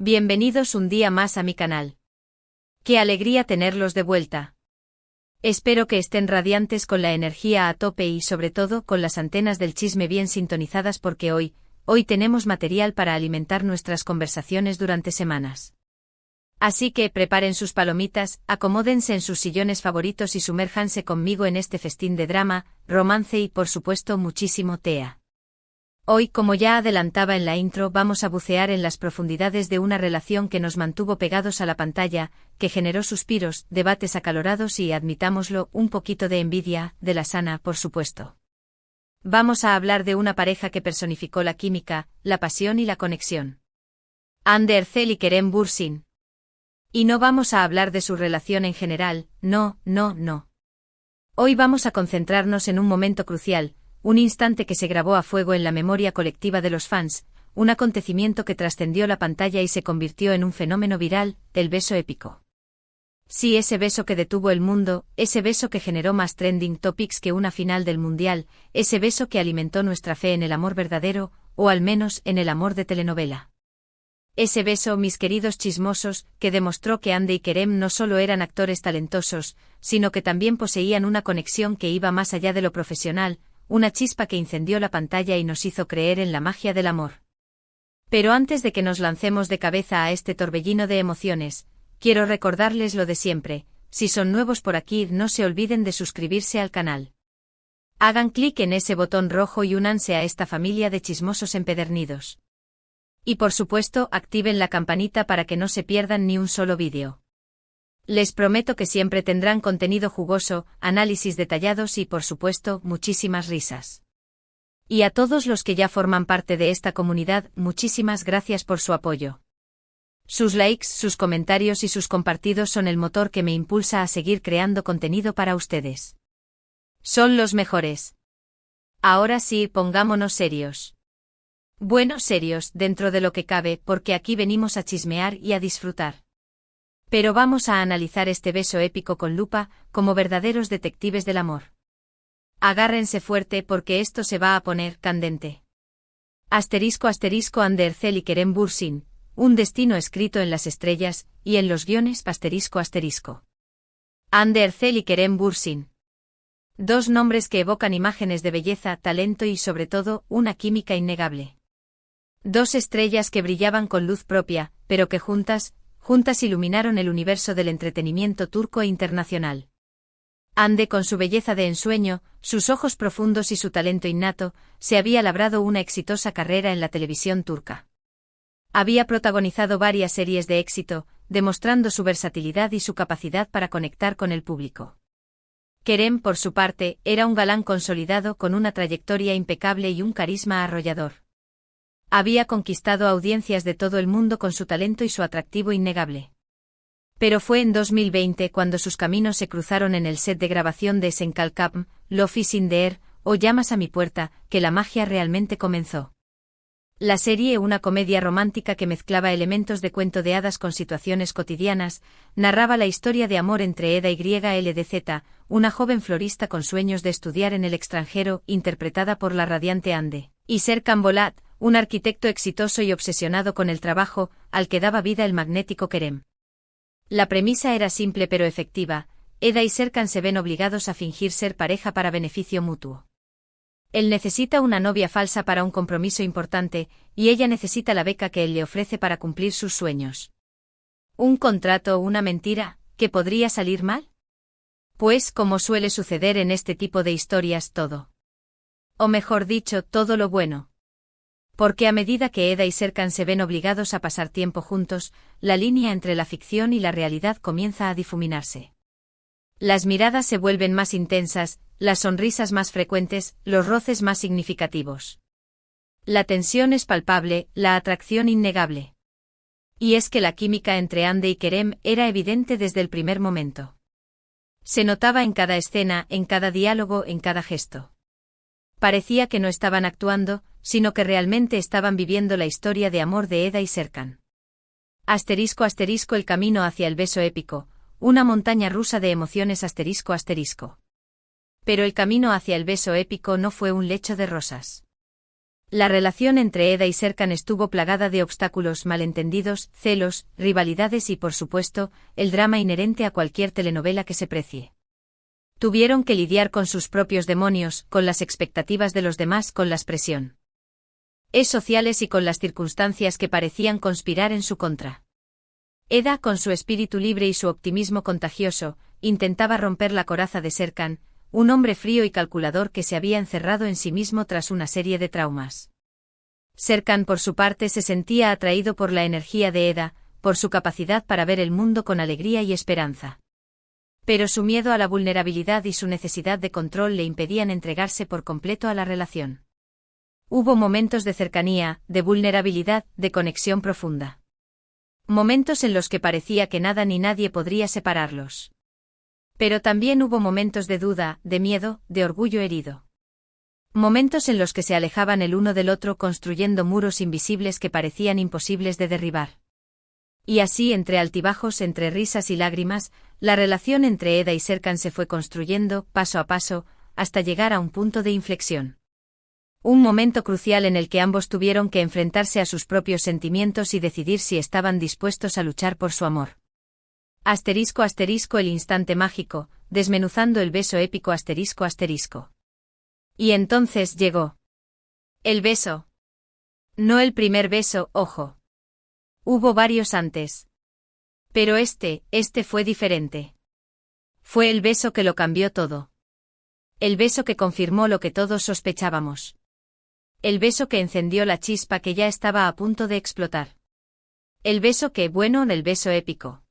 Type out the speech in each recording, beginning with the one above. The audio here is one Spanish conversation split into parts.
Bienvenidos un día más a mi canal. Qué alegría tenerlos de vuelta. Espero que estén radiantes con la energía a tope y sobre todo con las antenas del chisme bien sintonizadas porque hoy tenemos material para alimentar nuestras conversaciones durante semanas. Así que preparen sus palomitas, acomódense en sus sillones favoritos y sumérjanse conmigo en este festín de drama, romance y por supuesto muchísimo tea. Hoy, como ya adelantaba en la intro, vamos a bucear en las profundidades de una relación que nos mantuvo pegados a la pantalla, que generó suspiros, debates acalorados y, admitámoslo, un poquito de envidia, de la sana, por supuesto. Vamos a hablar de una pareja que personificó la química, la pasión y la conexión. Hande Erçel y Kerem Bürsin. Y no vamos a hablar de su relación en general, no. Hoy vamos a concentrarnos en un momento crucial, un instante que se grabó a fuego en la memoria colectiva de los fans, un acontecimiento que trascendió la pantalla y se convirtió en un fenómeno viral, el beso épico. Sí, ese beso que detuvo el mundo, ese beso que generó más trending topics que una final del mundial, ese beso que alimentó nuestra fe en el amor verdadero, o al menos en el amor de telenovela. Ese beso, mis queridos chismosos, que demostró que Hande y Kerem no solo eran actores talentosos, sino que también poseían una conexión que iba más allá de lo profesional, una chispa que incendió la pantalla y nos hizo creer en la magia del amor. Pero antes de que nos lancemos de cabeza a este torbellino de emociones, quiero recordarles lo de siempre: si son nuevos por aquí, no se olviden de suscribirse al canal. Hagan clic en ese botón rojo y únanse a esta familia de chismosos empedernidos. Y por supuesto, activen la campanita para que no se pierdan ni un solo vídeo. Les prometo que siempre tendrán contenido jugoso, análisis detallados y, por supuesto, muchísimas risas. Y a todos los que ya forman parte de esta comunidad, muchísimas gracias por su apoyo. Sus likes, sus comentarios y sus compartidos son el motor que me impulsa a seguir creando contenido para ustedes. Son los mejores. Ahora sí, pongámonos serios. Bueno, serios, dentro de lo que cabe, porque aquí venimos a chismear y a disfrutar. Pero vamos a analizar este beso épico con lupa, como verdaderos detectives del amor. Agárrense fuerte porque esto se va a poner candente. *** Hande Erçel y Kerem Bürsin, un destino escrito en las estrellas, y en los guiones ***. Hande Erçel y Kerem Bürsin. Dos nombres que evocan imágenes de belleza, talento y sobre todo, una química innegable. Dos estrellas que brillaban con luz propia, pero que juntas iluminaron el universo del entretenimiento turco e internacional. Hande, con su belleza de ensueño, sus ojos profundos y su talento innato, se había labrado una exitosa carrera en la televisión turca. Había protagonizado varias series de éxito, demostrando su versatilidad y su capacidad para conectar con el público. Kerem, por su parte, era un galán consolidado con una trayectoria impecable y un carisma arrollador. Había conquistado audiencias de todo el mundo con su talento y su atractivo innegable. Pero fue en 2020 cuando sus caminos se cruzaron en el set de grabación de Senkalkapm, Love is in the Air, o Llamas a mi puerta, que la magia realmente comenzó. La serie, una comedia romántica que mezclaba elementos de cuento de hadas con situaciones cotidianas, narraba la historia de amor entre Eda y LDZ, una joven florista con sueños de estudiar en el extranjero, interpretada por la radiante Hande, y Serkan Bolat, un arquitecto exitoso y obsesionado con el trabajo, al que daba vida el magnético Kerem. La premisa era simple pero efectiva: Eda y Serkan se ven obligados a fingir ser pareja para beneficio mutuo. Él necesita una novia falsa para un compromiso importante, y ella necesita la beca que él le ofrece para cumplir sus sueños. ¿Un contrato o una mentira, que podría salir mal? Pues, como suele suceder en este tipo de historias, todo. O mejor dicho, todo lo bueno. Porque a medida que Eda y Serkan se ven obligados a pasar tiempo juntos, la línea entre la ficción y la realidad comienza a difuminarse. Las miradas se vuelven más intensas, las sonrisas más frecuentes, los roces más significativos. La tensión es palpable, la atracción innegable. Y es que la química entre Hande y Kerem era evidente desde el primer momento. Se notaba en cada escena, en cada diálogo, en cada gesto. Parecía que no estaban actuando, sino que realmente estaban viviendo la historia de amor de Eda y Serkan. *** El camino hacia el beso épico, una montaña rusa de emociones ***. Pero el camino hacia el beso épico no fue un lecho de rosas. La relación entre Eda y Serkan estuvo plagada de obstáculos, malentendidos, celos, rivalidades y, por supuesto, el drama inherente a cualquier telenovela que se precie. Tuvieron que lidiar con sus propios demonios, con las expectativas de los demás, con las presión sociales y con las circunstancias que parecían conspirar en su contra. Eda, con su espíritu libre y su optimismo contagioso, intentaba romper la coraza de Serkan, un hombre frío y calculador que se había encerrado en sí mismo tras una serie de traumas. Serkan, por su parte, se sentía atraído por la energía de Eda, por su capacidad para ver el mundo con alegría y esperanza. Pero su miedo a la vulnerabilidad y su necesidad de control le impedían entregarse por completo a la relación. Hubo momentos de cercanía, de vulnerabilidad, de conexión profunda. Momentos en los que parecía que nada ni nadie podría separarlos. Pero también hubo momentos de duda, de miedo, de orgullo herido. Momentos en los que se alejaban el uno del otro construyendo muros invisibles que parecían imposibles de derribar. Y así, entre altibajos, entre risas y lágrimas, la relación entre Eda y Serkan se fue construyendo, paso a paso, hasta llegar a un punto de inflexión. Un momento crucial en el que ambos tuvieron que enfrentarse a sus propios sentimientos y decidir si estaban dispuestos a luchar por su amor. *** El instante mágico, desmenuzando el beso épico ***. Y entonces llegó. El beso. No el primer beso, ojo. Hubo varios antes. Pero este fue diferente. Fue el beso que lo cambió todo. El beso que confirmó lo que todos sospechábamos. El beso que encendió la chispa que ya estaba a punto de explotar. El beso el beso épico.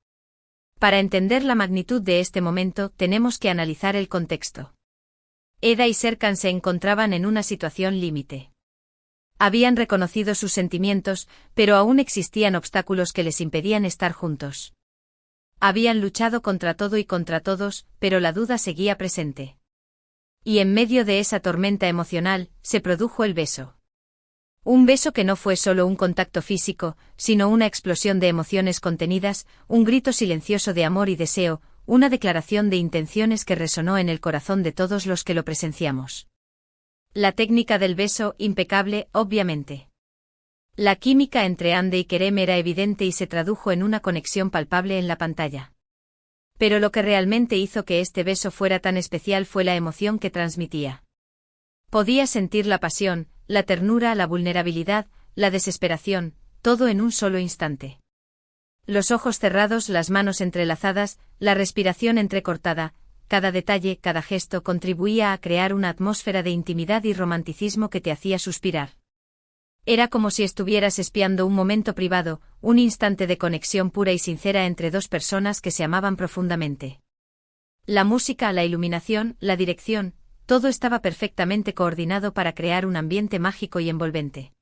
Para entender la magnitud de este momento, tenemos que analizar el contexto. Eda y Serkan se encontraban en una situación límite. Habían reconocido sus sentimientos, pero aún existían obstáculos que les impedían estar juntos. Habían luchado contra todo y contra todos, pero la duda seguía presente. Y en medio de esa tormenta emocional, se produjo el beso. Un beso que no fue solo un contacto físico, sino una explosión de emociones contenidas, un grito silencioso de amor y deseo, una declaración de intenciones que resonó en el corazón de todos los que lo presenciamos. La técnica del beso, impecable, obviamente. La química entre Hande y Kerem era evidente y se tradujo en una conexión palpable en la pantalla. Pero lo que realmente hizo que este beso fuera tan especial fue la emoción que transmitía. Podía sentir la pasión, la ternura, la vulnerabilidad, la desesperación, todo en un solo instante. Los ojos cerrados, las manos entrelazadas, la respiración entrecortada, cada detalle, cada gesto contribuía a crear una atmósfera de intimidad y romanticismo que te hacía suspirar. Era como si estuvieras espiando un momento privado, un instante de conexión pura y sincera entre dos personas que se amaban profundamente. La música, la iluminación, la dirección, todo estaba perfectamente coordinado para crear un ambiente mágico y envolvente.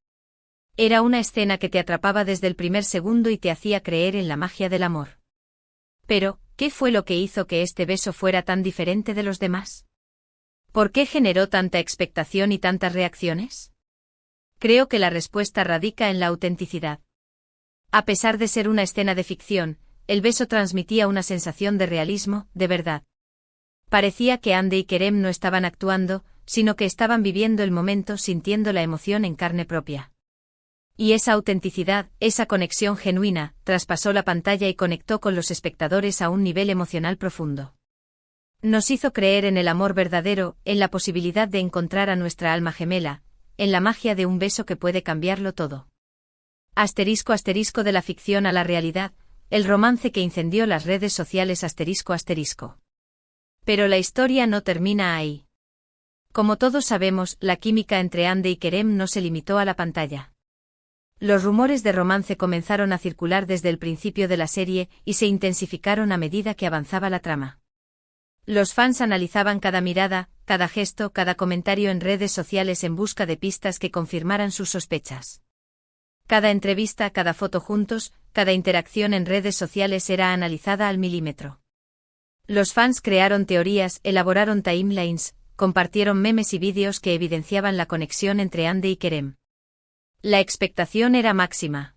Era una escena que te atrapaba desde el primer segundo y te hacía creer en la magia del amor. Pero, ¿qué fue lo que hizo que este beso fuera tan diferente de los demás? ¿Por qué generó tanta expectación y tantas reacciones? Creo que la respuesta radica en la autenticidad. A pesar de ser una escena de ficción, el beso transmitía una sensación de realismo, de verdad. Parecía que Hande y Kerem no estaban actuando, sino que estaban viviendo el momento, sintiendo la emoción en carne propia. Y esa autenticidad, esa conexión genuina, traspasó la pantalla y conectó con los espectadores a un nivel emocional profundo. Nos hizo creer en el amor verdadero, en la posibilidad de encontrar a nuestra alma gemela, en la magia de un beso que puede cambiarlo todo. *** De la ficción a la realidad, el romance que incendió las redes sociales ***. Pero la historia no termina ahí. Como todos sabemos, la química entre Hande y Kerem no se limitó a la pantalla. Los rumores de romance comenzaron a circular desde el principio de la serie y se intensificaron a medida que avanzaba la trama. Los fans analizaban cada mirada, cada gesto, cada comentario en redes sociales en busca de pistas que confirmaran sus sospechas. Cada entrevista, cada foto juntos, cada interacción en redes sociales era analizada al milímetro. Los fans crearon teorías, elaboraron timelines, compartieron memes y vídeos que evidenciaban la conexión entre Hande y Kerem. La expectación era máxima.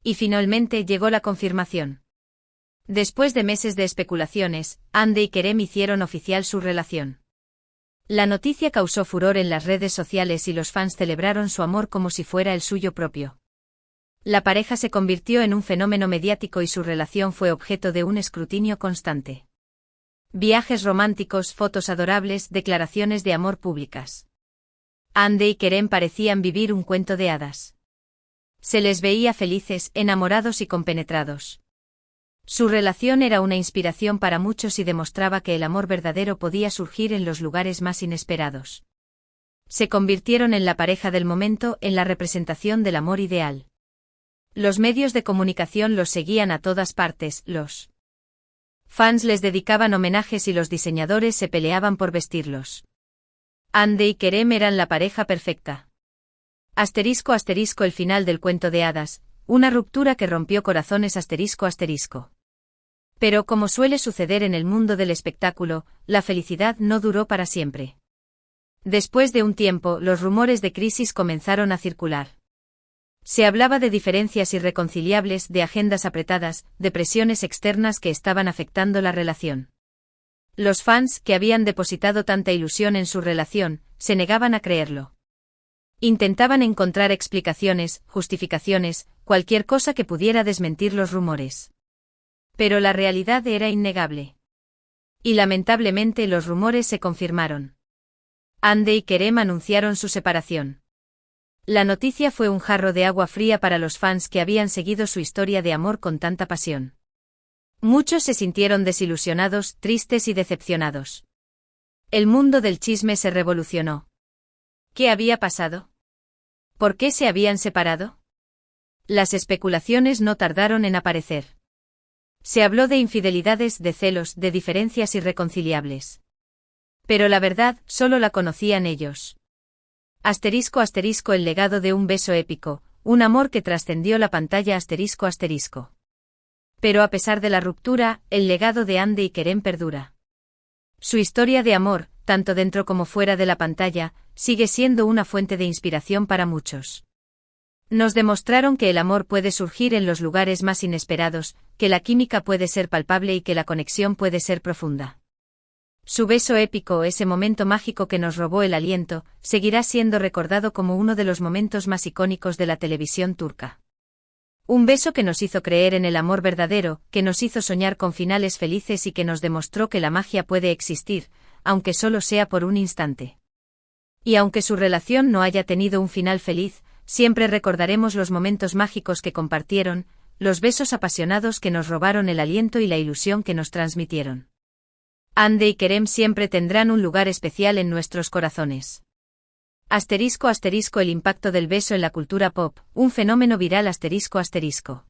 Y finalmente llegó la confirmación. Después de meses de especulaciones, Hande y Kerem hicieron oficial su relación. La noticia causó furor en las redes sociales y los fans celebraron su amor como si fuera el suyo propio. La pareja se convirtió en un fenómeno mediático y su relación fue objeto de un escrutinio constante. Viajes románticos, fotos adorables, declaraciones de amor públicas. Ande y Kerem parecían vivir un cuento de hadas. Se les veía felices, enamorados y compenetrados. Su relación era una inspiración para muchos y demostraba que el amor verdadero podía surgir en los lugares más inesperados. Se convirtieron en la pareja del momento, en la representación del amor ideal. Los medios de comunicación los seguían a todas partes, los fans les dedicaban homenajes y los diseñadores se peleaban por vestirlos. Ande y Kerem eran la pareja perfecta. ***, el final del cuento de hadas, una ruptura que rompió corazones ***. Pero como suele suceder en el mundo del espectáculo, la felicidad no duró para siempre. Después de un tiempo, los rumores de crisis comenzaron a circular. Se hablaba de diferencias irreconciliables, de agendas apretadas, de presiones externas que estaban afectando la relación. Los fans, que habían depositado tanta ilusión en su relación, se negaban a creerlo. Intentaban encontrar explicaciones, justificaciones, cualquier cosa que pudiera desmentir los rumores. Pero la realidad era innegable. Y lamentablemente los rumores se confirmaron. Ande y Kerem anunciaron su separación. La noticia fue un jarro de agua fría para los fans que habían seguido su historia de amor con tanta pasión. Muchos se sintieron desilusionados, tristes y decepcionados. El mundo del chisme se revolucionó. ¿Qué había pasado? ¿Por qué se habían separado? Las especulaciones no tardaron en aparecer. Se habló de infidelidades, de celos, de diferencias irreconciliables. Pero la verdad, solo la conocían ellos. ***, el legado de un beso épico, un amor que trascendió la pantalla ***. Pero a pesar de la ruptura, el legado de Ande y Kerem perdura. Su historia de amor, tanto dentro como fuera de la pantalla, sigue siendo una fuente de inspiración para muchos. Nos demostraron que el amor puede surgir en los lugares más inesperados, que la química puede ser palpable y que la conexión puede ser profunda. Su beso épico, ese momento mágico que nos robó el aliento, seguirá siendo recordado como uno de los momentos más icónicos de la televisión turca. Un beso que nos hizo creer en el amor verdadero, que nos hizo soñar con finales felices y que nos demostró que la magia puede existir, aunque solo sea por un instante. Y aunque su relación no haya tenido un final feliz, siempre recordaremos los momentos mágicos que compartieron, los besos apasionados que nos robaron el aliento y la ilusión que nos transmitieron. Ande y Kerem siempre tendrán un lugar especial en nuestros corazones. ***, el impacto del beso en la cultura pop, un fenómeno viral ***.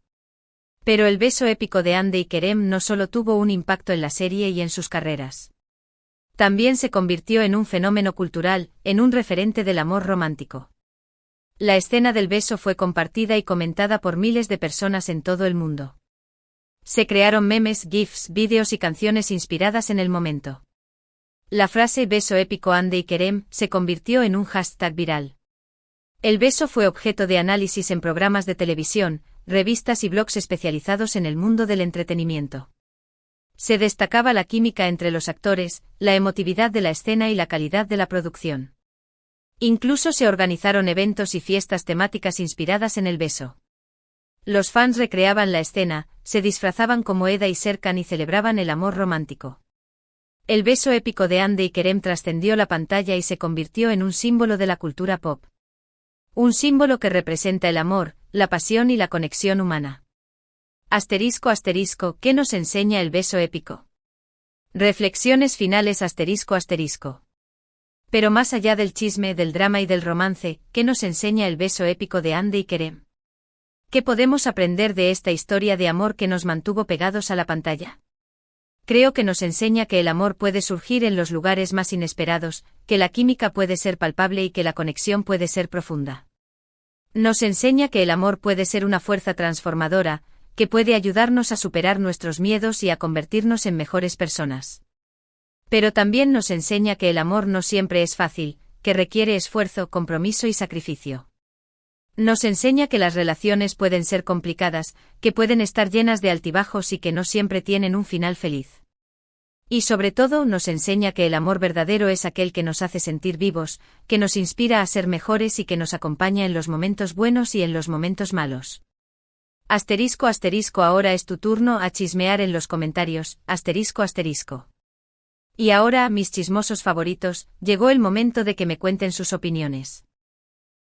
Pero el beso épico de Ande y Kerem no solo tuvo un impacto en la serie y en sus carreras. También se convirtió en un fenómeno cultural, en un referente del amor romántico. La escena del beso fue compartida y comentada por miles de personas en todo el mundo. Se crearon memes, GIFs, vídeos y canciones inspiradas en el momento. La frase beso épico Ande y Kerem se convirtió en un hashtag viral. El beso fue objeto de análisis en programas de televisión, revistas y blogs especializados en el mundo del entretenimiento. Se destacaba la química entre los actores, la emotividad de la escena y la calidad de la producción. Incluso se organizaron eventos y fiestas temáticas inspiradas en el beso. Los fans recreaban la escena, se disfrazaban como Eda y Serkan y celebraban el amor romántico. El beso épico de Ande y Kerem trascendió la pantalla y se convirtió en un símbolo de la cultura pop. Un símbolo que representa el amor, la pasión y la conexión humana. ***, ¿qué nos enseña el beso épico? Reflexiones finales ***. Pero más allá del chisme, del drama y del romance, ¿qué nos enseña el beso épico de Ande y Kerem? ¿Qué podemos aprender de esta historia de amor que nos mantuvo pegados a la pantalla? Creo que nos enseña que el amor puede surgir en los lugares más inesperados, que la química puede ser palpable y que la conexión puede ser profunda. Nos enseña que el amor puede ser una fuerza transformadora, que puede ayudarnos a superar nuestros miedos y a convertirnos en mejores personas. Pero también nos enseña que el amor no siempre es fácil, que requiere esfuerzo, compromiso y sacrificio. Nos enseña que las relaciones pueden ser complicadas, que pueden estar llenas de altibajos y que no siempre tienen un final feliz. Y sobre todo nos enseña que el amor verdadero es aquel que nos hace sentir vivos, que nos inspira a ser mejores y que nos acompaña en los momentos buenos y en los momentos malos. Asterisco asterisco ahora es tu turno a chismear en los comentarios, asterisco asterisco. Y ahora, mis chismosos favoritos, llegó el momento de que me cuenten sus opiniones.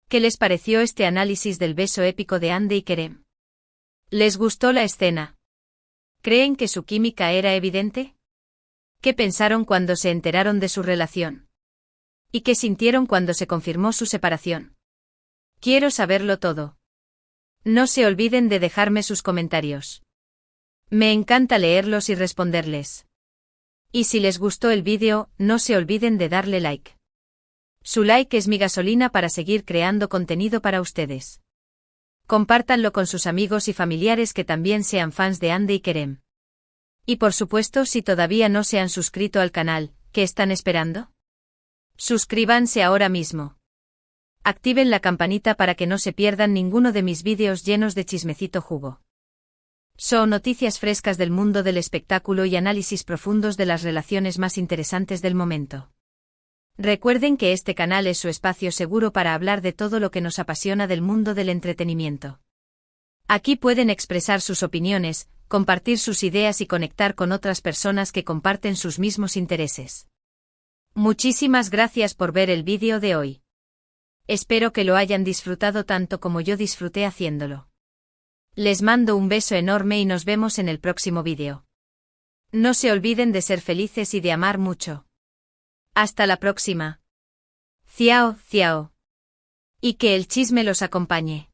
¿Qué les pareció este análisis del beso épico de Andy y Kerem? ¿Les gustó la escena? ¿Creen que su química era evidente? ¿Qué pensaron cuando se enteraron de su relación? ¿Y qué sintieron cuando se confirmó su separación? Quiero saberlo todo. No se olviden de dejarme sus comentarios. Me encanta leerlos y responderles. Y si les gustó el vídeo, no se olviden de darle like. Su like es mi gasolina para seguir creando contenido para ustedes. Compártanlo con sus amigos y familiares que también sean fans de Andy y Kerem. Y por supuesto, si todavía no se han suscrito al canal, ¿qué están esperando? Suscríbanse ahora mismo. Activen la campanita para que no se pierdan ninguno de mis vídeos llenos de chismecito jugo. Son noticias frescas del mundo del espectáculo y análisis profundos de las relaciones más interesantes del momento. Recuerden que este canal es su espacio seguro para hablar de todo lo que nos apasiona del mundo del entretenimiento. Aquí pueden expresar sus opiniones, compartir sus ideas y conectar con otras personas que comparten sus mismos intereses. Muchísimas gracias por ver el vídeo de hoy. Espero que lo hayan disfrutado tanto como yo disfruté haciéndolo. Les mando un beso enorme y nos vemos en el próximo vídeo. No se olviden de ser felices y de amar mucho. Hasta la próxima. Ciao, ciao. Y que el chisme los acompañe.